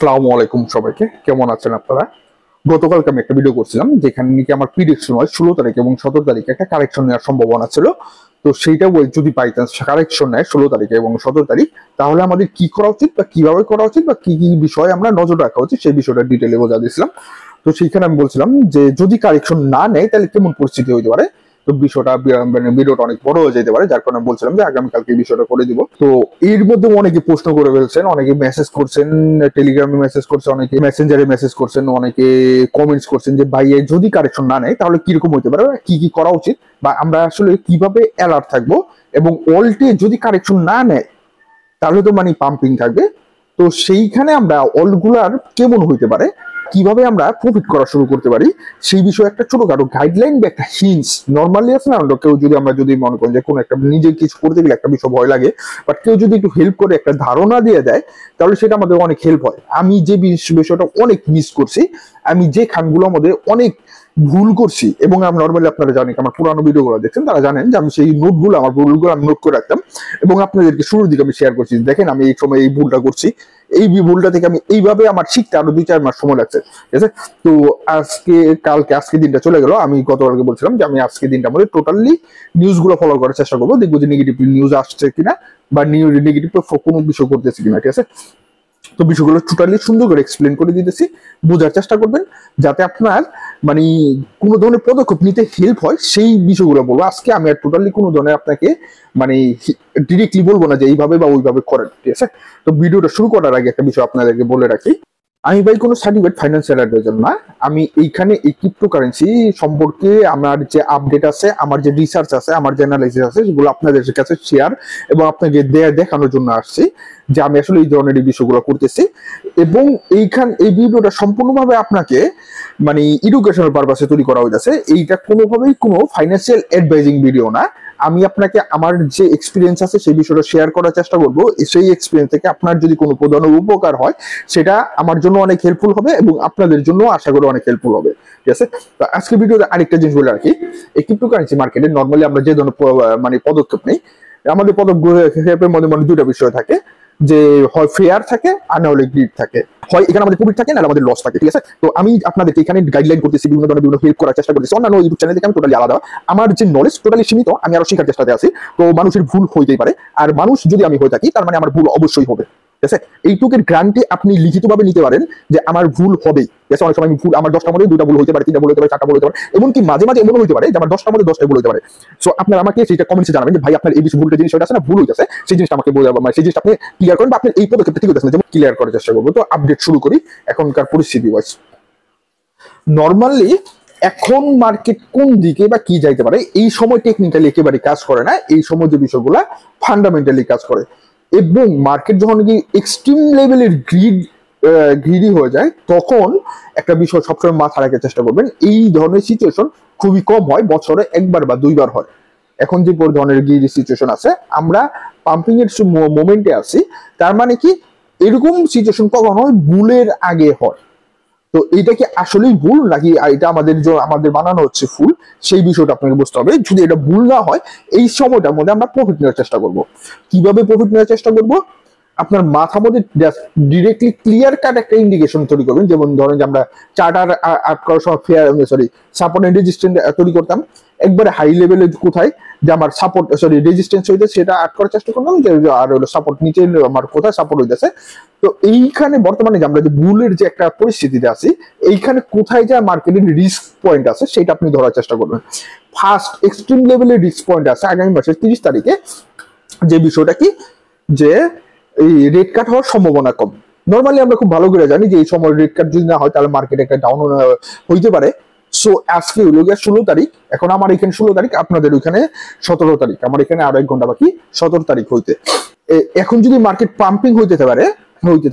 আসসালামু আলাইকুম সবাইকে, কেমন আছেন আপনারা? গতকালকে আমি একটা ভিডিও করছিলাম যেখানে নাকি আমার প্রিডিকশন হয় 16 তারিখ এবং 17 তারিখে একটা কারেকশন নেওয়ার সম্ভাবনা ছিল। তো সেইটা যদি বাই চান্স কারেকশন নেয় 16 তারিখে এবং 17 তারিখ, তাহলে আমাদের কি করা উচিত বা কিভাবে করা উচিত বা কি কি বিষয়ে আমরা নজর রাখা উচিত সেই বিষয়টা ডিটেলে বোঝা দিয়েছিলাম। তো সেইখানে আমি বলছিলাম যে যদি কারেকশন না নেয় তাহলে কেমন পরিস্থিতি হইতে পারে। তো বিষয়টা মানে ভিডিওটা অনেক বড় হয়ে যেতে পারে, যার কারণে বলছিলাম যে আগামীকালকে এই বিষয়টা করে দিব। তো এর মধ্যে অনেকে প্রশ্ন করে ফেলছেন, অনেকে মেসেজ করছেন, টেলিগ্রামে মেসেজ করছে, অনেকে মেসেঞ্জারে মেসেজ করছেন, অনেকে কমেন্টস করছেন যে ভাই যদি কারেকশন না নেয় তাহলে কিরকম হইতে পারে, কি কি করা উচিত বা আমরা আসলে কিভাবে অ্যালার্ট থাকবো, এবং অল্টে যদি কারেকশন না নেয় তাহলে তো মানে পাম্পিং থাকবে। তো সেইখানে আমরা অলগুলার কেমন হইতে পারে, কিভাবে আমরা প্রফিট করা শুরু করতে পারি সেই বিষয়ে একটা ছোটখাটো গাইডলাইন বা একটা হিন্টস নর্মালি আছে না। কেউ যদি আমরা যদি মনে করি যে কোনো একটা নিজে কিছু করতে গেলে একটা বিষয় ভয় লাগে, বাট কেউ যদি একটু হেল্প করে একটা ধারণা দিয়ে দেয় তাহলে সেটা আমাদের অনেক হেল্প হয়। আমি যে বিষয়টা অনেক মিস করছি, আমি যে খানগুলোর মধ্যে অনেক ভুল করছি, এবং আমি নর্মালি আপনারা জানেন আমার পুরানো ভিডিওগুলো দেখছেন, তারা জানেন যে আমি সেই নোটগুলো আমার ভুলগুলো আমি নোট করে রাখতাম এবং আপনাদেরকে শুরুর দিকে আমি শেয়ার করছি। দেখেন আমি এই সময় এই ভুলটা করছি, এই ভুলটা থেকে আমি এইভাবে আমার শিখতে আরো 2-4 মাস সময় লাগছে, ঠিক আছে। তো আজকে দিনটা চলে গেল। আমি গতকালকে বলছিলাম যে আমি আজকে দিনটা আমাদের টোটালি নিউজ গুলো ফলো করার চেষ্টা করবো, দেখবো যে নেগেটিভ নিউজ আসছে কিনা বা নেগেটিভ কোনো বিষয় করতেছে কিনা, ঠিক আছে। তো বিষয়গুলো টোটালি সুন্দর করে এক্সপ্লেন করে দিতেছি, বোঝার চেষ্টা করবেন যাতে আপনার মানে কোনো ধরনের পদক্ষেপ নিতে হেল্প হয় সেই বিষয়গুলো বলবো আজকে। আমি আর টোটালি কোনো ধরনের আপনাকে মানে ডিরেক্টলি বলবো না যে এইভাবে বা ওইভাবে করেন, ঠিক আছে। তো ভিডিওটা শুরু করার আগে একটা বিষয় আপনাদেরকে বলে রাখি, আমি ভাই কোনো সার্টিফিকেট ফাইন্যান্সিয়াল অ্যাডভাইজার না। আমি এইখানে এই ক্রিপ্টোকারেন্সি সম্পর্কে আমার যে আপডেট আছে, আমার যে রিসার্চ আছে, আমার যে অ্যানালাইসিস আছে, সেগুলো আপনাদের কাছে শেয়ার এবং আপনাকে দেখানোর জন্য আসছি যে আমি আসলে এই ধরনের এই বিষয়গুলো করতেছি। এবং এই ভিডিওটা সম্পূর্ণভাবে আপনাকে মানে এডুকেশনাল পারপাসে তৈরি করা হয়েছে। এইটা কোনোভাবেই কোনো ফাইন্যান্সিয়াল অ্যাডভাইজিং ভিডিও না। আমি আপনাকে আমার যে এক্সপিরিয়েন্স আছে সেই বিষয়টা শেয়ার করার চেষ্টা করবো। সেই এক্সপিরিয়েন্স থেকে আপনার যদি কোনো প্রধানের উপকার হয় সেটা আমার জন্য অনেক হেল্পফুল হবে এবং আপনাদের জন্য আশা করি অনেক হেল্পফুল হবে, ঠিক আছে। তো আজকে ভিডিওতে আরেকটা জিনিস বলে রাখি, এই ক্রিপ্টোকারেন্সি মার্কেটে নর্মালি আমরা যে ধরনের মানে পদক্ষেপ নেই, আমাদের পদক্ষেপের মধ্যে মানে দুটা বিষয় থাকে, যে হয় ফেয়ার থাকে আর না হলে গ্রিড থাকে, হয় এখানে আমাদের প্রফিট থাকে না আমাদের লস থাকে, ঠিক আছে। তো আমি আপনাদেরকে এখানে গাইডলাইন করতেছি, বিভিন্ন ধরনের বিভিন্ন হেল্প করার চেষ্টা করতেছি। অন্যান্য ইউটিউব চ্যানেল থেকে আমি টোটালি আলাদা, আমার যে নলেজ টোটালি সীমিত, আমি আরো শেখার চেষ্টাতে আছি। তো মানুষের ভুল হইতেই পারে, আর মানুষ যদি আমি হয়ে থাকি তার মানে আমার ভুল অবশ্যই হবে, ঠিক আছে। এইটুকের গ্রান্টি আপনি লিখিতভাবে নিতে পারেন যে আমার ভুল হবেই, ঠিক আছে। অনেক সময় ভুল আমার 10টার মধ্যে 2টা ভুল হতে পারে, 3টা ভুল হতে পারে, 4টা ভুল হতে পারে, এমনকি মাঝে মাঝে এমন হতে পারে যে আমার 10টার মধ্যে 10টাই ভুল হতে পারে। সো আপনারা আমাকে সেটা কমেন্টসে জানাবেন যে ভাই আপনার এই ভুলটা জিনিস আছে না, ভুল হইতেছে, সেই জিনিসটা আমাকে বলে মানে সেই জিনিসটা আপনি ক্লিয়ার করেন বা আপনার এই পদক্ষেপটা ঠিক হইতেছে না, যেমন ক্লিয়ার করার চেষ্টা করবো। তো আপডেট শুরু করি এখনকার পরিস্থিতি ওয়াইজ। নর্মালি এখন মার্কেট কোন দিকে বা কি যাইতে পারে, এই সময় টেকনিক্যালি একেবারে কাজ করে না, এই সময় যে বিষয়গুলো ফান্ডামেন্টালি কাজ করে। এবং মার্কেট যখন কি এক্সট্রিম লেভেলের গ্রিডি হয়ে যায় তখন একটা বিষয় সবসময় মাথা রাখার চেষ্টা করবেন, এই ধরনের সিচুয়েশন খুবই কম হয়, বছরে একবার বা দুইবার হয়। এখন যে ধরনের গ্রিডি সিচুয়েশন আছে, আমরা পাম্পিং এর মোমেন্টে আছি, তার মানে কি এরকম সিচুয়েশন কখন হয়, বুলের আগে হয়। তো এটা কি আসলেই ভুল নাকি এটা আমাদের বানানো হচ্ছে ফুল, সেই বিষয়টা আপনাকে বুঝতে হবে। যদি এটা ভুল না হয় এই সময়টার মধ্যে আমরা প্রফিট নেওয়ার চেষ্টা করব। কিভাবে প্রফিট নেওয়ার চেষ্টা করব, আপনার মাথার মধ্যে ডিরেক্টলি ক্লিয়ার কাট একটা ইন্ডিকেশন তৈরি করবেন। যেমন ধরেন যে আমরা চার্টার আট করার সময় সাপোর্ট এন্ড রেজিস্ট্যান্স তৈরি করতাম, একবারে হাই লেভেলে কোথায় যে আমার সাপোর্ট রেজিস্ট্যান্স হইতে সেটা আট করার চেষ্টা করলাম, যে আর হলো সাপোর্ট নিচে আমার কোথায় সাপোর্ট হইতেছে। তো এইখানে বর্তমানে যে আমরা যে বুলের যে একটা পরিস্থিতিতে আছি, এইখানে কোথায় যে মার্কেটের রিস্ক পয়েন্ট আছে সেটা আপনি ধরার চেষ্টা করবেন। ফার্স্ট এক্সট্রিম লেভেলের রিস্ক পয়েন্ট আছে আগামী মাসের 30 তারিখে, যে বিষয়টা কি যে এই রেড কাট হওয়ার সম্ভাবনা কম। নর্মালি আমরা খুব ভালো করে জানি যে এই সময় রেড কাট যদি না হয় তাহলে মার্কেট একটা ডাউন হইতে পারে। সো আজকে হলো গিয়ে 16 তারিখ, এখন আমার এখানে 16 তারিখ, আপনাদের ওইখানে 17 তারিখ, আমার এখানে আরো 1 ঘন্টা বাকি 17 তারিখ হইতে। এখন যদি মার্কেট পাম্পিং হইতে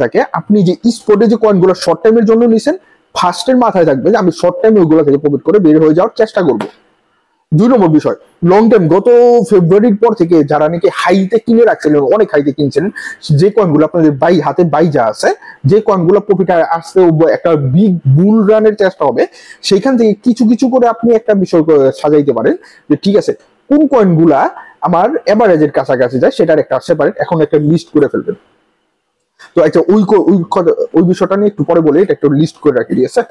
থাকে, আপনি যে স্পটে যে কয়েনগুলো শর্ট টাইমের জন্য নিছেন, ফার্স্টের মাথায় থাকবে যে আমি শর্ট টাইমে ওইগুলো থেকে প্রফিট করে বের হয়ে যাওয়ার চেষ্টা করব। 2 নম্বর বিষয়, লং টাইম গত ফেব্রুয়ারির পর থেকে যারা নাকি হাইতে কিনে রাখছিলেন, অনেক হাইতে কিনছিলেন, যে কয়েনগুলো আপনাদের হাতে যা আছে, যে কয়েনগুলো প্রফিট আসতে একটা বিগ বুল রানের চেষ্টা হবে, সেইখান থেকে কিছু কিছু করে আপনি একটা বিষয় সাজাইতে পারেন যে ঠিক আছে কোন কয়েনগুলা আমার এভারেজের কাছাকাছি যায়, সেটার একটা সেপারেট এখন একটা লিস্ট করে ফেলবেন। তো আচ্ছা ওই বিষয়টা নিয়ে একটু পরে বলে, এটা একটু লিস্ট করে রাখি, ঠিক আছে?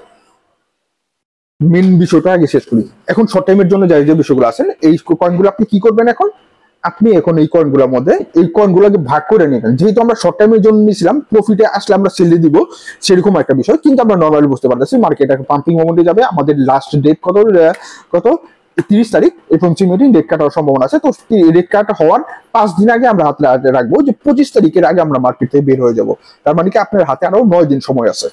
মেন বিষয়টা আগে শেষ করি। এখন শর্ট টাইমের জন্য যে বিষয়গুলো আছেন, এই কয়েনগুলো আপনি কি করবেন এখন? আপনি এখন এই কয়েনগুলোর মধ্যে এই কয়েনগুলোকে ভাগ করে নেবেন। যেহেতু আমরা শর্ট টাইমের জন্য নিয়েছিলাম, প্রফিটে আসলে আমরা সেল দিয়ে দিব, সেরকম একটা বিষয়। কিন্তু আমরা নর্মালি বুঝতে পারতেছি মার্কেট একটা পাম্পিং মোমেন্টে যাবে। আমাদের লাস্ট ডেট কত 30 তারিখ, এই 25 মিনিট ডেট কাটার সম্ভাবনা আছে। তো ডেট কাটা হওয়ার 5 দিন আগে আমরা হাতে রাখবো যে 25 তারিখের আগে আমরা মার্কেট থেকে বের হয়ে যাব। তার মানে কি আপনার হাতে আরো 9 দিন সময় আছে।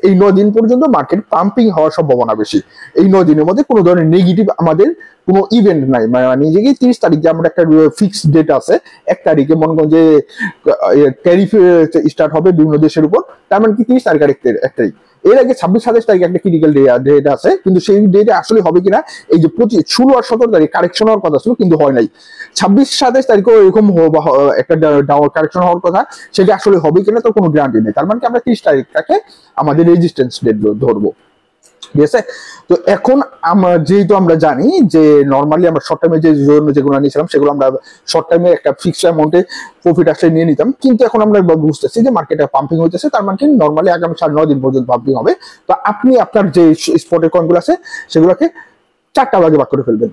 এই 9 দিন পর্যন্ত মার্কেট পাম্পিং হওয়ার সম্ভাবনা বেশি। এই 9 দিনের মধ্যে কোনো ধরনের নেগেটিভ আমাদের কোনো ইভেন্ট নাই। মানে যে 30 তারিখ যে আমরা একটা ফিক্সড ডেট আছে, 1 তারিখে মনে করেন যে ট্যারিফ স্টার্ট হবে বিভিন্ন দেশের উপর, তার মানে কি 30 তারিখ আর 1 তারিখ। এর আগে 26-27 তারিখ একটা ক্রিটিক্যাল ডেট আছে, কিন্তু সেই ডেটে আসলে হবে কিনা, এই যে 25, 16 আর 17 তারিখ কারেকশন হওয়ার কথা ছিল কিন্তু হয় নাই। 26-27 তারিখও এরকম একটা কারেকশন হওয়ার কথা, সেটা আসলে হবে কিনা তো কোনো গ্যারান্টি নেই। তার মানে কি আমরা 30 তারিখটাকে আমাদের রেজিস্ট্যান্স ডেট ধরবো, ঠিক আছে? তো এখন যেহেতু আমরা জানি যে নর্মালি আমরা শর্ট টাইমে যেগুলো নিয়েছিলাম, সেগুলো আমরা শর্ট টাইমে একটা ফিক্সড অ্যামাউন্টে প্রফিট আসলে নিয়ে নিতাম। কিন্তু এখন আমরা বুঝতেছি যে মার্কেটে পাম্পিং হইতেছে, তার মানে নর্মালি আগামী 9 দিন পর্যন্ত পাম্পিং হবে। তো আপনি আপনার যে স্পটের কয়েনগুলো আছে সেগুলোকে 4টা ভাগে ভাগ করে ফেলবেন।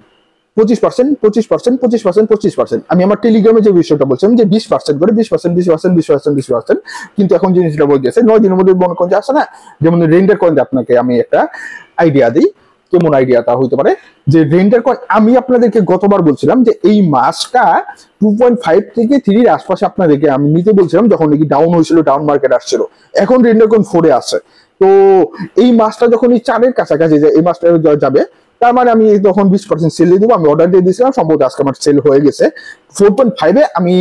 25%, 25%, 25%, 25%। আমি আমার টেলিগ্রামে যে বিষয়টা বলছিলাম যে 20% করে 20%, 20%, 20%, 20%। কিন্তু এখন জিনিসটা বলে দিয়েছে 9 দিনের মধ্যে মনে করেন যে আসে না, যেমন রেন্ডার কয়েন। আপনাকে আমি একটা আইডিয়া দিই, কেমন আইডিয়াটা হইতে পারে। যে রেন্ডার কয়েন আমি আপনাদেরকে গতবার বলছিলাম যে এই মাসটা 2.5 থেকে 3 আশপাশে আপনাদেরকে আমি নিতে বলছিলাম, যখন নাকি ডাউন হয়েছিল, ডাউন মার্কেট আসছিল। এখন রেন্ডার কয়েন 4 আছে। তো এই মাসটা যখন এই 4-এর কাছাকাছি এই মাসটা যাবে, তার মানে আমি তখন 20% সেল দিয়ে দেবো। আমি অর্ডার দিয়ে দিয়েছিলাম, সম্ভবত আজকে আমার সেল হয়ে গেছে। 4.5-এ আমি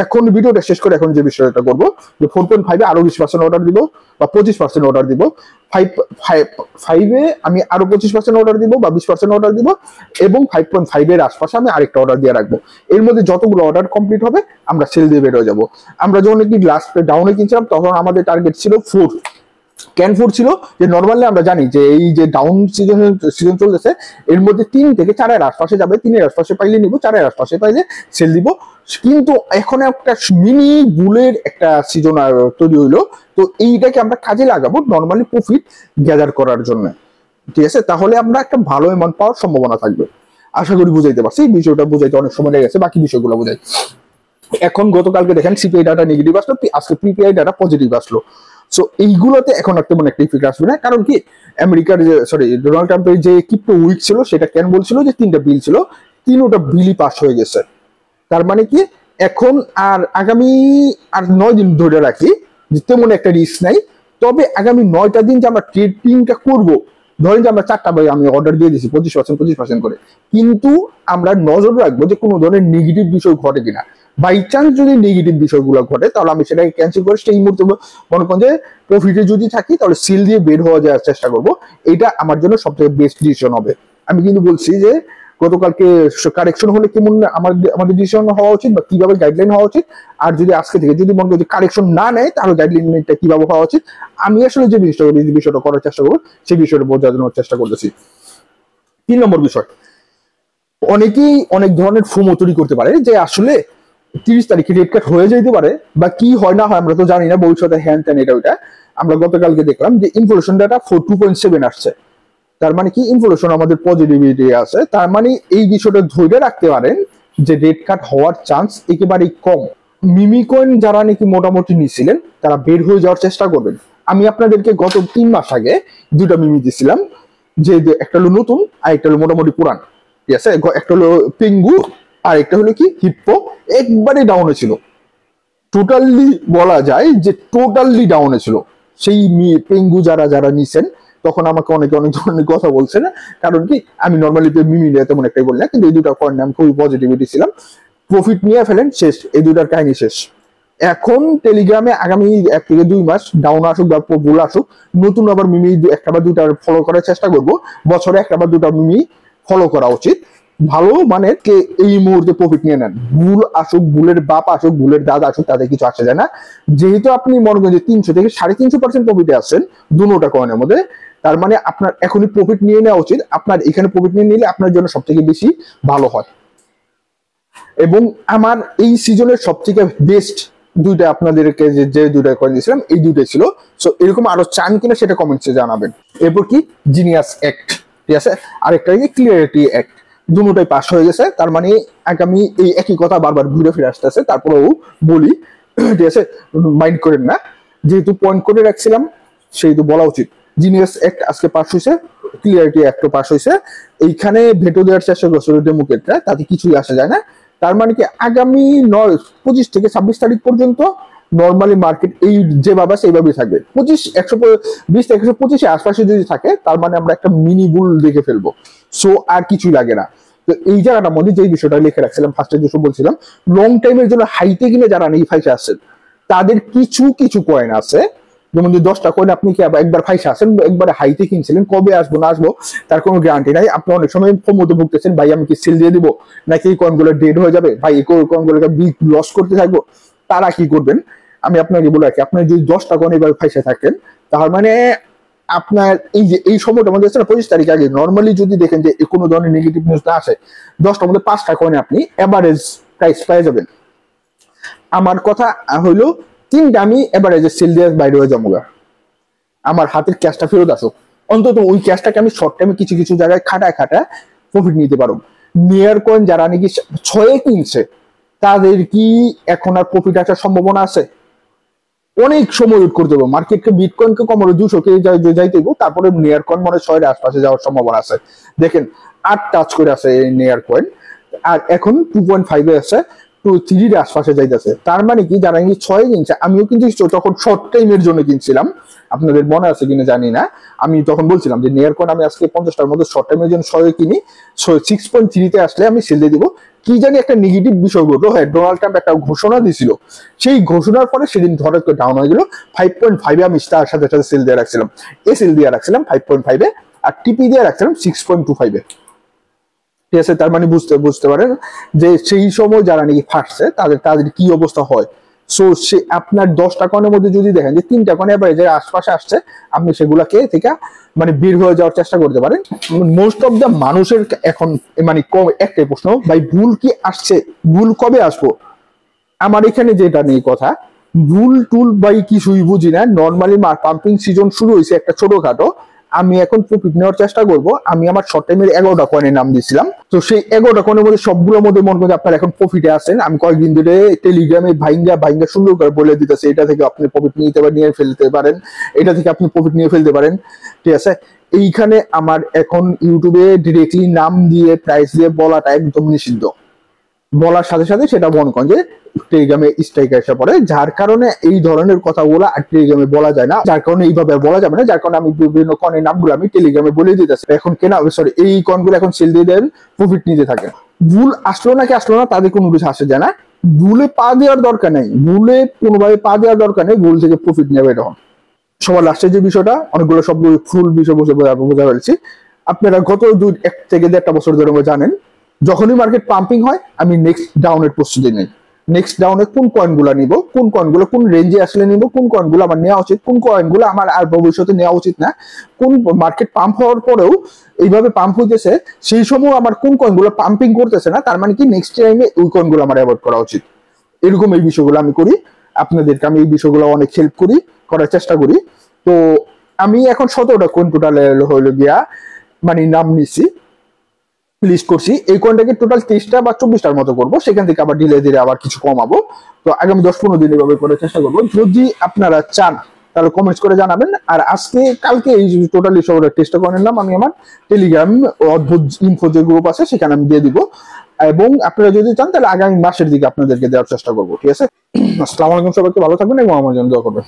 এখন ভিডিওটা শেষ করে এখন যে বিষয়টা করবো, যে 4.5-এ আরো 20% অর্ডার দিব বা 25% অর্ডার দিব। 5.5-এ আমি আরো 25% অর্ডার দিব বা 20% অর্ডার দিব, এবং 5.5-এর আশপাশে আমি আরেকটা অর্ডার দিয়ে রাখবো। এর মধ্যে যতগুলো অর্ডার কমপ্লিট হবে আমরা সেল দিয়ে বের হয়ে যাবো। আমরা যখন একটি লাস্ট ডাউনে কিনছিলাম, তখন আমাদের টার্গেট ছিল 4 ক্যান 4 ছিল। যে নর্মালি আমরা জানি যে এই যে ডাউন সিজন চলতেছে, এর মধ্যে 3 থেকে 4-এর আশপাশে যাবে। 3-এর আশপাশে পাইলে নিব, 4-এর আশপাশে পাইলে সেল দিব। কিন্তু এখন একটা মিনি বুলের একটা সিজন তৈরি হইলো। তো এইটাকে আমরা কাজে লাগাবো নর্মালি প্রফিট গ্যাদার করার জন্য, ঠিক আছে? তাহলে আমরা একটা ভালো অ্যামাউন্ট পাওয়ার সম্ভাবনা থাকবে। আশা করি বুঝাইতে পারছি। বিষয়টা বুঝাইতে অনেক সময় লেগে গেছে, বাকি বিষয়গুলো বুঝাই। এখন গতকালকে দেখেন সিপিআই ডাটা নেগেটিভ আসলো, আজকে পিপিআই ডাটা পজিটিভ আসলো। সো এইগুলোতে এখন তেমন একটা ইফেক্ট আসবে না। কারণ কি, আমেরিকার ডোনাল্ড ট্রাম্পের যে ক্রিপ্টো উইক ছিল, সেটা কেন বলছিল যে 3টা বিল ছিল, 3টা বিলই পাস হয়ে গেছে। তার মানে কি এখন আর আগামী 9 দিন ধরে রাখি যে তেমন একটা রিস্ক নাই। তবে আগামী 9টা দিন যে আমরা ট্রেডিংটা করব, ধরেন যে আমরা 4টা আমি অর্ডার দিয়ে দিচ্ছি 25% করে, কিন্তু আমরা নজর রাখবো যে কোনো ধরনের নেগেটিভ বিষয় ঘটে কিনা। বাই চান্স যদি নেগেটিভ বিষয়গুলো ঘটে, তাহলে আমি সেটাকে ক্যান্সেল করে সেই মুহূর্তে মনে করেন যে প্রফিটে যদি থাকি, তাহলে সেল দিয়ে বের হওয়া যাওয়ার চেষ্টা করব। এটা আমার জন্য সবথেকে বেস্ট ডিসিশন হবে। আমি কিন্তু বলছি যে গতকালকে কারেকশন হলে কেমন আমাদের ডিসিশন হওয়া উচিত বা কিভাবে গাইডলাইন হওয়া উচিত, আর যদি আজকে থেকে যদি মনে করি কারেকশন না নেয়, তাহলে গাইডলাইনটা কিভাবে হওয়া উচিত। আমি আসলে যে বিষয়টা করার চেষ্টা করবো, সেই বিষয়টা বোঝানোর চেষ্টা করতেছি। 3 নম্বর বিষয়, অনেকেই অনেক ধরনের ফোমো তৈরি করতে পারে যে আসলে 30 তারিখে রেট কাট হয়ে যেতে পারে, বা কি হয় না হয় আমরা তো জানি না, ভবিষ্যতে হ্যান ত্যান এটা ওইটা। আমরা গতকালকে দেখলাম যে ইনফ্লেশন ডাটা 2.7 আসছে। তার মানে কি ইনফ্লেশন আমাদের পজিটিভিটি আছে। তার মানে এই বিষয়টা ধরে রাখতে পারেন যে রেট কাট হওয়ার চান্স একেবারেই কম। মিমি কয়েন যারা নাকি মোটামুটি নিছিলেন, তারা বের হয়ে যাওয়ার চেষ্টা করবেন। আমি আপনাদেরকে গত 3 মাস আগে 2টা মিমি দিছিলাম, যে একটা হলো নতুন আর একটা হলো মোটামুটি পুরান, ঠিক আছে? একটা হলো পেঙ্গু আর একটা হলো কি হিপ্পো। একবারে ডাউনে ছিল, টোটালি বলা যায় যে টোটালি ডাউনে ছিল। সেই পেঙ্গু যারা নিছেন, তখন আমাকে অনেক ধরনের কথা বলছে না। কারণ কি, আমি নর্মালি মিমি নিয়ে তেমন একটাই বলি না, কিন্তু এই 2টা কয়েন আমি খুবই পজিটিভিটি ছিলাম। প্রফিট নিয়ে ফেলেন, শেষ। এই 2টার কাহিনী শেষ। এখন টেলিগ্রামে আগামী 1 থেকে 2 মাস ডাউন আসুক বা বুল আসুক, নতুন আবার মিমি 1টা বা 2টা ফলো করার চেষ্টা করব। বছরে 1টা বা 2টা মিমি ফলো করা উচিত। ভালো মানে কে এই মুহূর্তে প্রফিট নিয়ে নেন। ভুল আসুক, ভুলের বাপ আসুক, ভুলের দাদা আসুক, তাদের কিছু আসে যায় না। যেহেতু আপনি মনে করেন যে 300 থেকে 350% প্রফিটে আসছেন দুটোটা কয়েনের মধ্যে, তার মানে আপনার এখনই প্রফিট নিয়ে নেওয়া উচিত। আপনার এখানে প্রফিট নিয়ে নিলে আপনার জন্য সব থেকে বেশি ভালো হয়। এবং আমার এই সিজনের সবথেকে বেস্ট দুইটা আপনাদেরকে যে দুইটা কয়েন দিয়েছিলাম এই দুইটাই ছিল। সো এরকম আরো চান কিনা সেটা কমেন্টসে জানাবেন। এরপর কি জিনিয়াস অ্যাক্ট, ঠিক আছে, আরেকটা কি ক্লিয়ারিটি অ্যাক্ট, দুটোটাই পাস হয়ে গেছে। তার মানে আগামী এই একই কথা বারবার ঘুরে ফিরে আসতেছে, তারপরেও বলি, ঠিক আছে, মাইন্ড করেন না, যেহেতু পয়েন্ট করে রাখছিলাম সেহেতু বলা উচিত। জিনিয়াস অ্যাক্ট আজকে পাস হয়েছে, ক্লিয়ারিটি অ্যাক্টও পাস হয়েছে। এইখানে ভেটো দেওয়ার চেষ্টা করছে ডেমোক্রেটরা, তাতে কিছুই আসা যায় না। তার মানে কি আগামী 25 থেকে 26 তারিখ পর্যন্ত নর্মালি মার্কেট এই যেভাবে সেইভাবেই থাকবে। 120 থেকে 125 আশপাশে যদি থাকে তার মানে আমরা একটা মিনি বুল দেখে ফেলবো। সো আর কিছুই লাগে না। তো এই জায়গাটার মধ্যে যে বিষয়টা লিখে রাখছিলাম ফার্স্টে, যেসব বলছিলাম লং টাইমের জন্য হাইতে গেলে যারা নেই ফাইসে আসছেন তাদের কিছু কিছু কয়েন আছে, যেমন 10টা কয়েন আপনি কি একবার ফাইসে আসেন, একবারে হাইতে কিনছিলেন, কবে আসবো না আসবো তার কোনো গ্যারান্টি নাই। আপনি অনেক সময় মধ্যে ভুগতেছেন, ভাই আমি কি সেল দিয়ে দিব নাকি এই কয়েনগুলো ডেড হয়ে যাবে, ভাই এই কয়েনগুলোকে বিগ লস করতে থাকবো। তারা কি করবেন আমি আপনাকে বলে রাখি, আপনি যদি 10টা কয়েন এবার ফাইসে থাকেন তার মানে আপনার এই যে এই সময়টার মধ্যে 25 তারিখ আগে নর্মালি যদি দেখেন যে কোনো ধরনের নেগেটিভ নিউজ না আসে, 10টার মধ্যে 5টা কয়েনে আপনি এভারেজ প্রাইস পেয়ে যাবেন। আমার কথা হইলো 3টা আমি এভারেজে সেল দিয়ে বাইরে হয়ে যাবো, আমার হাতের ক্যাশটা ফেরত আসুক। অন্তত ওই ক্যাশটাকে আমি শর্ট টাইমে কিছু কিছু জায়গায় খাটায় প্রফিট নিতে পারবো। নিয়ার কয়েন যারা নাকি 6-এ কিনছে তাদের কি এখন আর প্রফিট আসার সম্ভাবনা আছে? অনেক সময় ওয়েট করতে হবে, মার্কেটকে বিটকয়েনকে কমানো 200 কে যাইতে হবে, তারপরে নিয়ার কয়েন মানে 6-এর আশপাশে যাওয়ার সম্ভাবনা আছে। দেখেন 8 টাচ করে আছে এই নিয়ার কয়েন, আর এখন 2.5-এ আছে, 3-এর আশপাশে যাইতেছে। তার মানে কি যারা 6-এ কিনছে, আমিও কিন্তু তখন শর্ট টাইমের জন্য কিনছিলাম, আপনাদের মনে আছে কিনা জানি না, আমি তখন বলছিলাম যে নিয়ার কয়েন আমি আজকে 50টার মধ্যে শর্ট টাইমের জন্য 6-এ কিনি, 6.3-তে আসলে আমি সেল দিয়ে দিব। কি জানি একটা নেগেটিভ বিষয় ঘটলো, হ্যাঁ ডোনাল্ড ট্রাম্প একটা ঘোষণা দিছিল, সেই ঘোষণার পরে সেদিন ধরে ডাউন হয়ে গেল। 5.5-এ আমি তার সাথে সাথে সেল দিয়ে রাখছিলাম, সেল দিয়ে রাখছিলাম 5.5-এ, আর টিপি দিয়ে রাখছিলাম 6.25-এ, ঠিক আছে। তার মানে বুঝতে পারেন যে সেই সময় যারা নাকি ফাটছে তাদের কি অবস্থা হয়। সো সে আপনার 10টা কয়েনের মধ্যে যদি দেখেন যে 3টা কয়েন এভারেজের আশপাশে আসছে, আপনি সেগুলাকে থেকে মানে বের হয়ে যাওয়ার চেষ্টা করতে পারেন। মোস্ট অফ দ্য মানুষের এখন মানে একটাই প্রশ্ন, ভাই ভুল কি আসছে, ভুল কবে আসবো? আমার এখানে যেটা নেই কথা, ভুল টুল বাই কিছুই বুঝি না। নর্মালি পাম্পিং সিজন শুরু হয়েছে একটা ছোটখাটো, আমি এখন প্রফিট নেওয়ার চেষ্টা করব। আমি আমার শর্ট টাইমের 11টা কয়েনের নাম দিয়েছিলাম, তো সেই 11টা কয়েনের মধ্যে সবগুলোর মধ্যে মনে করি আপনার এখন প্রফিটে আছেন। আমি কয়েকদিন ধরে টেলিগ্রামে ভাইঙ্গা সুন্দর করে বলে দিতেছে, এটা থেকে আপনি প্রফিট নিয়ে ফেলতে পারেন, এটা থেকে আপনি প্রফিট নিয়ে ফেলতে পারেন, ঠিক আছে। এইখানে আমার এখন ইউটিউবে ডিরেক্টলি নাম দিয়ে প্রাইস দিয়ে বলাটা একদম নিষিদ্ধ। বলার সাথে সাথে সেটা মনে করেন যে টেলিগ্রামে স্ট্রাইক এসে পড়ে, যার কারণে এই ধরনের কথাগুলো আর টেলিগ্রামে বলা যায় না, যার কারণে এইভাবে বলা যাবে না, যার কারণে আমি বিভিন্ন কয়েনের নামগুলো আমি টেলিগ্রামে বলে দিতেছি। এখন কেনা সরি এই কয়েনগুলো এখন সেল দিয়ে দেন, প্রফিট নিতে থাকেন। ভুল আসলো নাকি আসলো না তাদের কোনো কিছু আসে যায় না, ভুলে পা দেওয়ার দরকার নেই, ভুলে কোনোভাবে পা দেওয়ার দরকার নেই, ভুল থেকে প্রফিট নেবে এরকম। সবার লাস্টে যে বিষয়টা অনেকগুলো সবগুলো ফুল বিষয় বোঝা ফেলছি। আপনারা গত 1 থেকে 1.5 বছর ধরে জানেন যখনই মার্কেট পাম্পিং হয় আমি নেক্সট ডাউনের প্রস্তুতি নেই। নেক্সট ডাউনে কোন কয়েনগুলো নিব, কোন কয়েনগুলো কোন রেঞ্জে আসলে নিব, কোন কয়েনগুলো আমার নেওয়া উচিত, কোন কয়েনগুলো আমার আর ভবিষ্যতে নেওয়া উচিত না, কোন মার্কেট পাম্প হওয়ার পরেও এইভাবে পাম্প হইতেছে সেই সময় আমার কোন কয়েনগুলো পাম্পিং করতেছে না, তার মানে কি নেক্সট টাইমে ওই কয়েনগুলো আমার অ্যাভয়েড করা উচিত। এরকম এই বিষয়গুলো আমি করি, আপনাদেরকে আমি এই বিষয়গুলো অনেক হেল্প করার চেষ্টা করি। তো আমি এখন 17টা কয়েন টোটাল হইলো গিয়া মানে নাম নিচ্ছি, লিস্ট করছি। এই কয়েনটাকে টোটাল 23টা বা 24টার মতো করবো, সেখান থেকে আবার ধীরে ধীরে আবার কিছু কমাবো। তো আগামী 10-15 দিন এভাবে করার চেষ্টা করবো। যদি আপনারা চান তাহলে কমেন্টস করে জানাবেন। আর আজকে কালকে এই টোটালি সব টেস্টটা করে নিলাম আমি আমার টেলিগ্রাম অদ্ভুত ইনফো যে গ্রুপ আছে সেখানে আমি দিয়ে দিব, এবং আপনারা যদি চান তাহলে আগামী মাসের দিকে আপনাদেরকে দেওয়ার চেষ্টা করবো, ঠিক আছে। আসসালামু আলাইকুম, সবাইকে ভালো থাকবেন এবং আমার জন্য দোয়া করবেন।